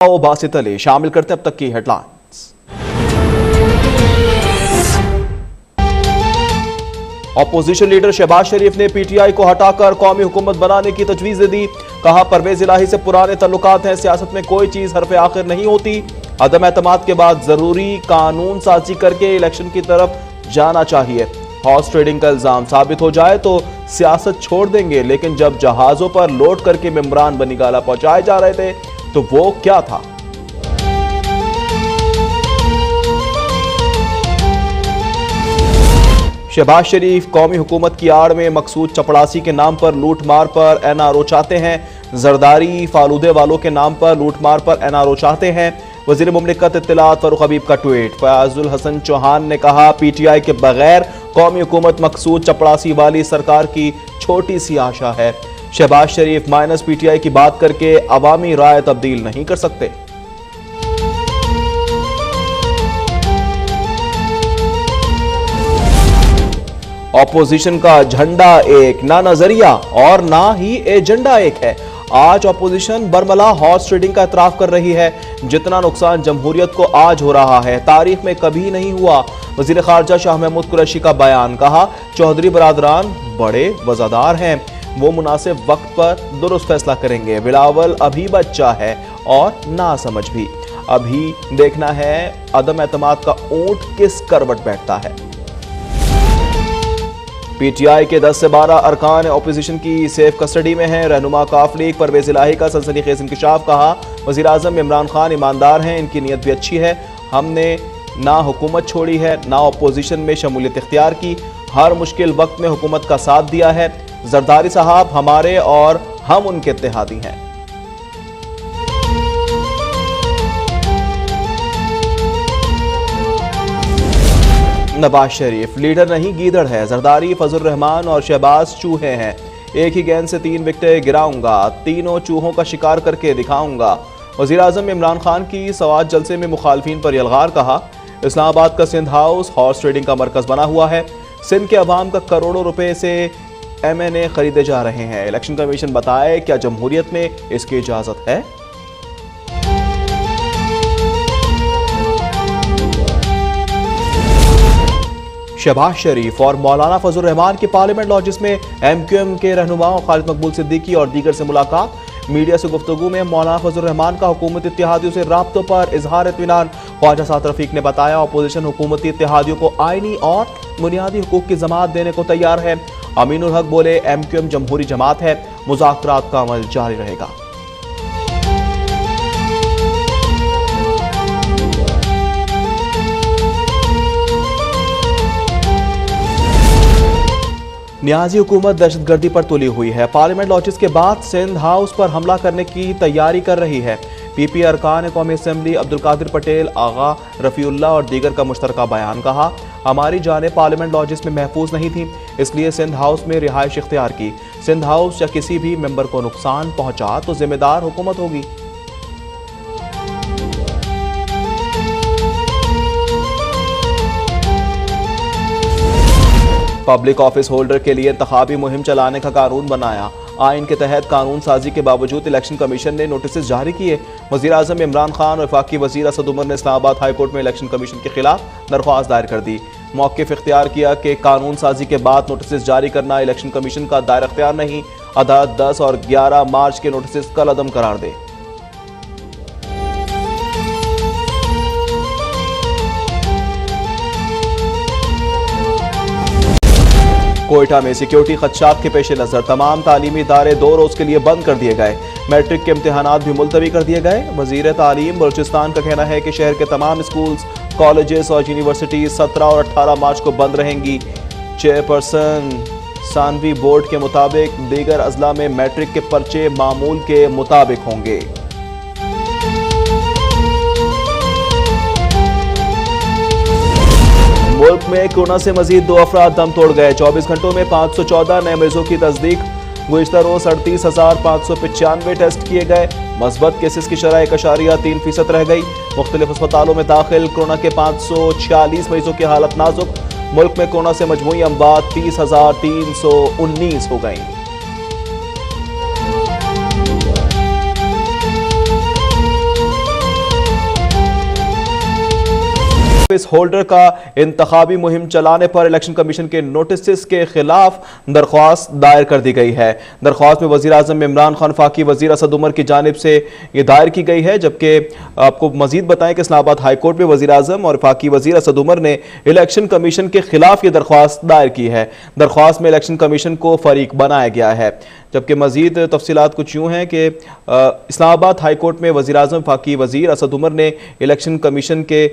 बासित अली शामिल करते अब तक की हेडलाइंस। ऑपोजिशन लीडर शहबाज शरीफ ने पीटीआई को हटाकर कौमी हुकूमत बनाने की तजवीज दे दी। कहा परवेज इलाही से पुराने तल्लुकात हैं, सियासत में कोई चीज हरफ आखिर नहीं होती। अदम एतमाद के बाद जरूरी कानून साजी करके इलेक्शन की तरफ जाना चाहिए। हॉर्स ट्रेडिंग का इल्जाम साबित हो जाए तो सियासत छोड़ देंगे, लेकिन जब जहाजों पर लोड करके मेम्बरान बनी गाला पहुंचाए जा रहे थे तो वो क्या था। शहबाज शरीफ कौमी हुकूमत की आड़ में मकसूद चपड़ासी के नाम पर लूटमार पर एनआरओ चाहते हैं। जरदारी फालूदे वालों के नाम पर लूटमार पर एनआरओ चाहते हैं। वजीर मुमलिकत इत्तलात फारूक हबीब का ट्वीट। फयाजुल हसन चौहान ने कहा पीटीआई के बगैर कौमी हुकूमत मकसूद चपड़ासी वाली सरकार की छोटी सी आशा है। शहबाज शरीफ माइनस पीटीआई की बात करके अवामी राय तब्दील नहीं कर सकते। ऑपोजिशन का झंडा एक, ना नजरिया और ना ही एजेंडा एक है। आज ऑपोजिशन बरमला हॉर्स ट्रेडिंग का इतराफ कर रही है। जितना नुकसान जमहूरियत को आज हो रहा है तारीख में कभी नहीं हुआ। वजीर खारजा शाह महमूद कुरैशी का बयान। कहा चौधरी बरादरान बड़े वजादार हैं, वो मुनासिब वक्त पर दुरुस्त फैसला करेंगे। बिलावल अभी बच्चा है और ना समझ भी। अभी देखना है अदम एतमाद का ऊंट किस करवट बैठता है। पीटीआई के 10 से 12 अरकान ऑपोजिशन की सेफ कस्टडी में हैं। रहनुमा काफ लीग परवेज इलाही का सनसनीखेज इंकशाफ। कहा वजीर आजम इमरान खान ईमानदार हैं, इनकी नीयत भी अच्छी है। हमने ना हुकूमत छोड़ी है ना ऑपोजिशन में शमूलियत इख्तियार की, हर मुश्किल वक्त में हुकूमत का साथ दिया है। जरदारी साहब हमारे और हम उनके इत्तेहादी हैं। नवाज शरीफ लीडर नहीं गीदड़ है। जरदारी फजल रहमान और शहबाज चूहे हैं। एक ही गेंद से 3 विकेटें गिराऊंगा, तीनों चूहों का शिकार करके दिखाऊंगा। वजीर आजम इमरान खान की सवात जलसे में मुखालफिन पर यलगार। कहा इस्लामाबाद का सिंध हाउस हॉर्स ट्रेडिंग का मरकज बना हुआ है। सिंध के अवाम का करोड़ों रुपए से एमएनए खरीदे जा रहे हैं। इलेक्शन कमीशन बताए क्या जमहूरियत में इसकी इजाजत है। शहबाज शरीफ और मौलाना फजल रहमान की पार्लियामेंट लॉजिस में एमक्यूएम के रहनुमाओं खालिद मकबूल सिद्दीकी और दीगर से मुलाकात। मीडिया से गुफ्तगू में मौलाना फजल रहमान का हुकूमती इत्तेहादियों से राब्तों पर इजहार इत्मीनान। ख्वाजा साद रफीक ने बताया अपोजिशन हुकूमती इत्तेहादियों को आईनी और बुनियादी हुकूक की जमात देने को तैयार है। अमीनुल हक बोले एमक्यूएम जमहूरी जमात है, मुज़ाकरात का अमल जारी रहेगा। नियाजी हुकूमत दहशतगर्दी पर तुली हुई है। पार्लियामेंट लॉजिस के बाद सिंध हाउस पर हमला करने की तैयारी कर रही है। पीपी अरकान कौमी असम्बली अब्दुल कादिर पटेल, आगा रफीउल्लाह और दीगर का मुश्तरका बयान। कहा हमारी जानें पार्लियामेंट लॉजिस में महफूज नहीं थी, इसलिए सिंध हाउस में रिहाइश इख्तियार की। सिंध हाउस या किसी भी मेंबर को नुकसान पहुंचा तो जिम्मेदार हुकूमत होगी। पब्लिक ऑफिस होल्डर के लिए इंतखाबी मुहिम चलाने का कानून बनाया। आइन के तहत कानून साजी के बावजूद इलेक्शन कमीशन ने नोटिस जारी किए। वजीर आजम इमरान खान और वफाकी वजीर असद उमर ने इस्लामाबाद हाई कोर्ट में इलेक्शन कमीशन के खिलाफ दरख्वास्त दायर कर दी। मौक़िफ़ इख्तियार किया कि कानून साजी के बाद नोटिस जारी करना इलेक्शन कमीशन का दायरा इख्तियार नहीं। अदालत 10 और 11 मार्च के नोटिस कल अदम करार दे। कोयटा में सिक्योरिटी खदशात के पेश नजर तमाम तालीमी इदारे 2 रोज के लिए बंद कर दिए गए। मैट्रिक के इम्तिहानात भी मुलतवी कर दिए गए। वजीर तालीम बलूचिस्तान का कहना है कि शहर के तमाम स्कूल्स, कॉलेजेस और यूनिवर्सिटीज 17 और 18 मार्च को बंद रहेंगी। चेयरपर्सन सानवी बोर्ड के मुताबिक दीगर अजला में मैट्रिक के पर्चे मामूल के मुताबिक होंगे। मुल्क में कोरोना से मजीद 2 अफराद दम तोड़ गए। 24 घंटों में 514 नए मरीजों की तस्दीक। गुज़िश्ता रोज 38,595 टेस्ट किए गए। मस्बत केसेस की शरह 1.3% रह गई। मुख्तलिफ अस्पतालों में दाखिल कोरोना के 546 मरीजों की हालत नाजुक। मुल्क में कोरोना से मजमूई अमवात 30,319 हो गई। ऑफिस होल्डर का इंतखाबी मुहिम चलाने पर इलेक्शन कमीशन के नोटिस के खिलाफ दरख्वास्त दायर कर दी गई है। दरख्वास्त में वजीर आजम इमरान खान, फाकी वजीर असद उमर की जानिब से ये दायर की गई है। जबकि आपको मजीद बताएं कि इस्लामाबाद हाई कोर्ट में वजीर आजम और फाकी वजीर असद उमर ने इलेक्शन कमीशन के खिलाफ ये दरख्वास्त दायर की है। दरख्वास्त में इलेक्शन कमीशन को फरीक बनाया गया है। जबकि मजीद तफसीलात कुछ यूँ हैं कि इस्लामाबाद हाई कोर्ट में वज़ीर आज़म फाकी वज़ीर असद उमर ने इलेक्शन कमीशन के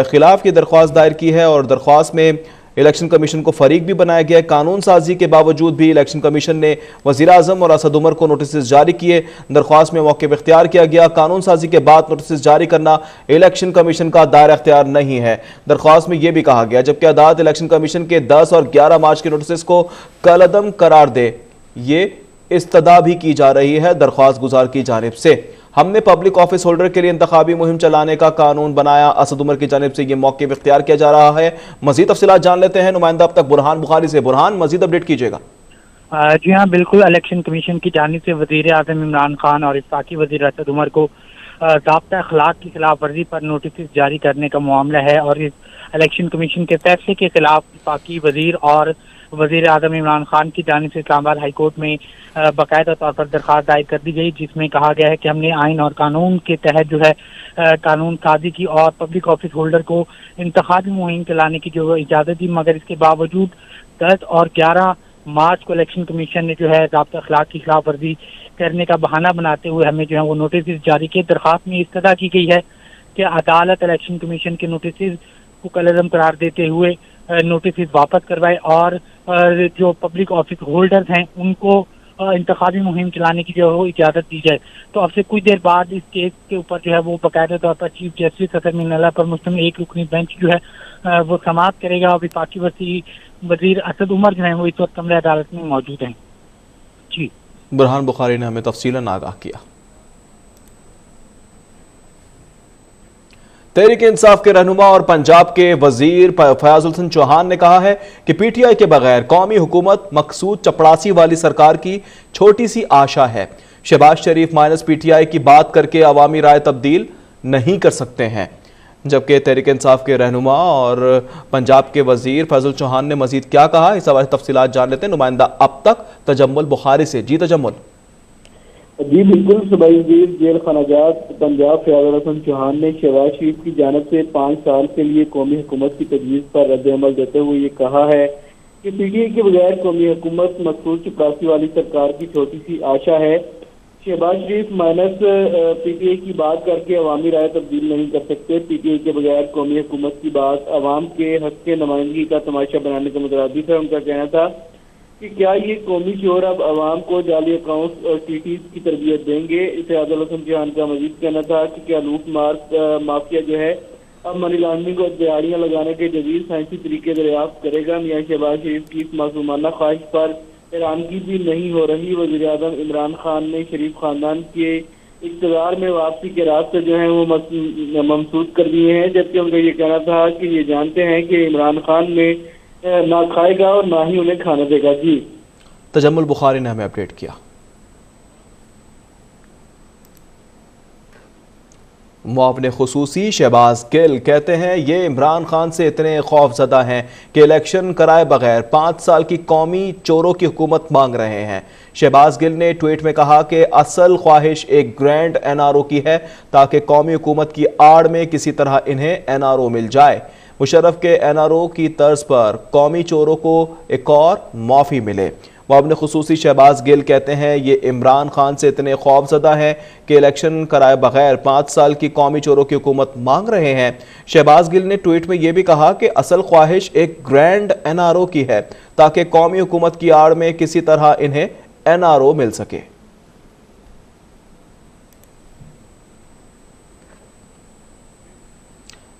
खिलाफ ये दरख्वास्त दायर की है और दरख्वास्त में इलेक्शन कमीशन को फरीक भी बनाया गया है। कानून साजी के बावजूद भी इलेक्शन कमीशन ने वज़ीर आज़म और असद उमर को नोटिस जारी किए। दरख्वास्त में मौक़िफ़ इख्तियार किया गया। कानून साजी के बाद नोटिस जारी करना इलेक्शन कमीशन का दायरा इख्तियार नहीं है। दरख्वास्त में यह भी कहा गया जबकि अदालत इलेक्शन कमीशन के 10 और 11 मार्च के नोटिस को कलअदम करार दे, ये इस्तदा भी की जा रही है दरख्वास्त गुजार की जानिब से। हमने पब्लिक ऑफिस होल्डर के लिए इंतखाबी मुहिम चलाने का कानून बनाया, असद उमर की जानिब से यह मौके इख्तियार किया जा रहा है। मजीद तफसीलात जान लेते हैं नुमाइंदा अब तक बुरहान बुखारी से। बुरहान, मजीद अपडेट कीजिएगा। जी हाँ, बिल्कुल। इलेक्शन कमीशन की जानिब से वजीर आज़म इमरान खान और वफाकी वजीर असद उमर को ज़ाब्ता अखलाक की खिलाफ वर्जी पर नोटिस जारी करने का मामला है और इस इलेक्शन कमीशन के फैसले के खिलाफ वफाकी वजीर और वजीर आज़म इमरान खान की जानिब से इस्लामाबाद हाई कोर्ट में बाकायदा तौर पर दरख्वास्त दायर कर दी गई, जिसमें कहा गया है कि हमने आइन और कानून के तहत जो है कानून साजी की और पब्लिक ऑफिस होल्डर को इंतखाबी मुहिम चलाने की जो इजाज़त दी, मगर इसके बावजूद 10 और 11 मार्च को इलेक्शन कमीशन ने जो है ज़ाब्ता अखलाक की खिलाफ वर्जी करने का बहाना बनाते हुए हमें जो है वो नोटिस जारी किए। दरख्वास्त में इस्तदा की गई है कि अदालत इलेक्शन कमीशन के नोटिस को कलअदम करार देते हुए नोटिस वापस करवाए और जो पब्लिक ऑफिस होल्डर्स हैं उनको इंतखाबी मुहिम चलाने की जो है वो इजाज़त दी जाए। तो अब से कुछ देर बाद इस केस के ऊपर जो है वो बाकायदा तौर पर चीफ जस्टिस असद मिनल्ला पर मुश्तमिल एक रुकनी बेंच जो है वो समाअत करेगा और वफाकी वजीर असद उमर जो है वो इस वक्त कमरे अदालत में मौजूद हैं। जी, बुरहान बुखारी ने हमें तफसीलन आगाह किया। तहरीक इंसाफ के रहनुमा और पंजाब के वजीर फयाजुल हसन चौहान ने कहा है कि पीटीआई के बगैर कौमी हुकूमत मकसूद चपड़ासी वाली सरकार की छोटी सी आशा है। शहबाज शरीफ माइनस पीटीआई की बात करके अवामी राय तब्दील नहीं कर सकते हैं। जबकि तहरीक इंसाफ के रहनुमा और पंजाब के वजीर फयाजुल चौहान ने मजीद क्या कहा, इस हवाले से तफसीलात जान लेते हैं नुमाइंदा अब तक तजम्मुल बुखारी से। जी तजम्मुल। जी बिल्कुल, सूबाई वजीर जेल खनाजात पंजाब फयाजुल हसन चौहान ने शहबाज शरीफ की जानब से 5 साल के लिए कौमी हुकूमत की तजवीज़ पर रद्द-ए-अमल देते हुए ये कहा है कि पीटीआई के बगैर कौमी हुकूमत मखसूस चपरासी वाली सरकार की छोटी सी आशा है। शहबाज शरीफ माइनस पीटीआई की बात करके अवामी राय तब्दील नहीं कर सकते। पीटीआई के बगैर कौमी हुकूमत की बात अवाम के हक के नुमाइंदगी का तमाशा बनाने का मुतरादिफ है। उनका कहना था कि क्या ये कौमी शोर अब आवाम को जाली अकाउंट और टीटीज की तरबियत देंगे। फयाजुल हसन चौहान का मजीद कहना था कि क्या लूट मार माफिया जो है अब मनी लॉन्ड्रिंग और दिहाड़ियाँ लगाने के जदीद साइंसी तरीके दरियाफ्त करेगा। मियां शहबाज शरीफ की इस मासूमाना ख्वाहिश पर हैरानगी भी नहीं हो रही। वज़ीर आज़म इमरान खान ने शरीफ खानदान के इक़्तिदार में वापसी के रास्ते जो है वो ममसूद कर दिए हैं, जबकि उनका ये कहना था कि ये जानते हैं कि इमरान खान ने ना खाएगा और ना ही उन्हें खाने देगा। जी, तजम्मुल बुखारी ने हमें अपडेट किया। मुआविन खुसूसी शहबाज गिल कहते हैं ये इमरान खान से इतने खौफजदा हैं कि इलेक्शन कराए बगैर 5 साल की कौमी चोरों की हुकूमत मांग रहे हैं। शहबाज गिल ने ट्वीट में कहा कि असल ख्वाहिश एक ग्रैंड एनआरओ की है ताकि कौमी हुकूमत की आड़ में किसी तरह इन्हें एनआरओ मिल जाए। मुशर्रफ के एनआरओ की तर्ज पर कौमी चोरों को एक और माफ़ी मिले। मुआविन खुसूसी शहबाज गिल कहते हैं ये इमरान खान से इतने खौफजदा हैं कि इलेक्शन कराए बगैर 5 साल की कौमी चोरों की हुकूमत मांग रहे हैं। शहबाज गिल ने ट्वीट में यह भी कहा कि असल ख्वाहिश एक ग्रैंड एनआरओ की है ताकि कौमी हुकूमत की आड़ में किसी तरह इन्हें एनआरओ मिल सके।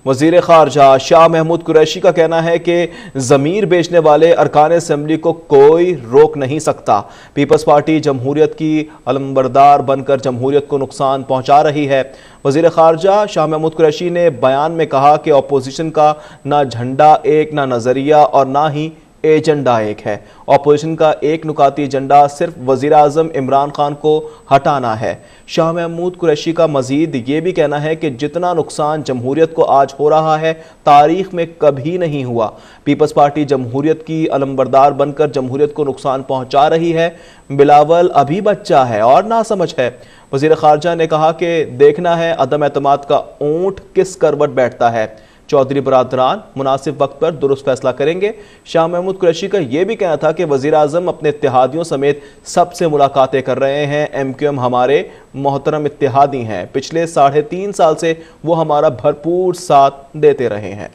वज़ीर ख़ारजा शाह महमूद कुरैशी का कहना है कि ज़मीर बेचने वाले अरकान असम्बली को कोई रोक नहीं सकता। पीपल्स पार्टी जमहूरियत की अलमबरदार बनकर जमहूरियत को नुकसान पहुँचा रही है। वज़ीर ख़ारजा शाह महमूद कुरैशी ने बयान में कहा कि अपोजिशन का ना झंडा एक, ना नज़रिया और ना ही एजेंडा एक है। ऑपोजिशन का एक नुकाती एजेंडा सिर्फ वजीर आजम इमरान खान को हटाना है। शाह महमूद कुरैशी का मजीद ये भी कहना है कि जितना नुकसान जमहूरियत को आज हो रहा है तारीख में कभी नहीं हुआ। पीपल्स पार्टी जमहूरियत की अलमबरदार बनकर जमहूरियत को नुकसान पहुंचा रही है। बिलावल अभी बच्चा है और नासमझ है। वजीर खारजा ने कहा कि देखना है अदम एतमाद का ऊंट किस करवट बैठता है। चौधरी बरादरान मुनासिब वक्त पर दुरुस्त फैसला करेंगे। शाह महमूद कुरैशी का यह भी कहना था कि वजीर आजम अपने इत्तेहादियों समेत सबसे मुलाकातें कर रहे हैं। MQM हमारे मोहतरम इत्तेहादी हैं, पिछले 3.5 साल से वो हमारा भरपूर साथ देते रहे हैं।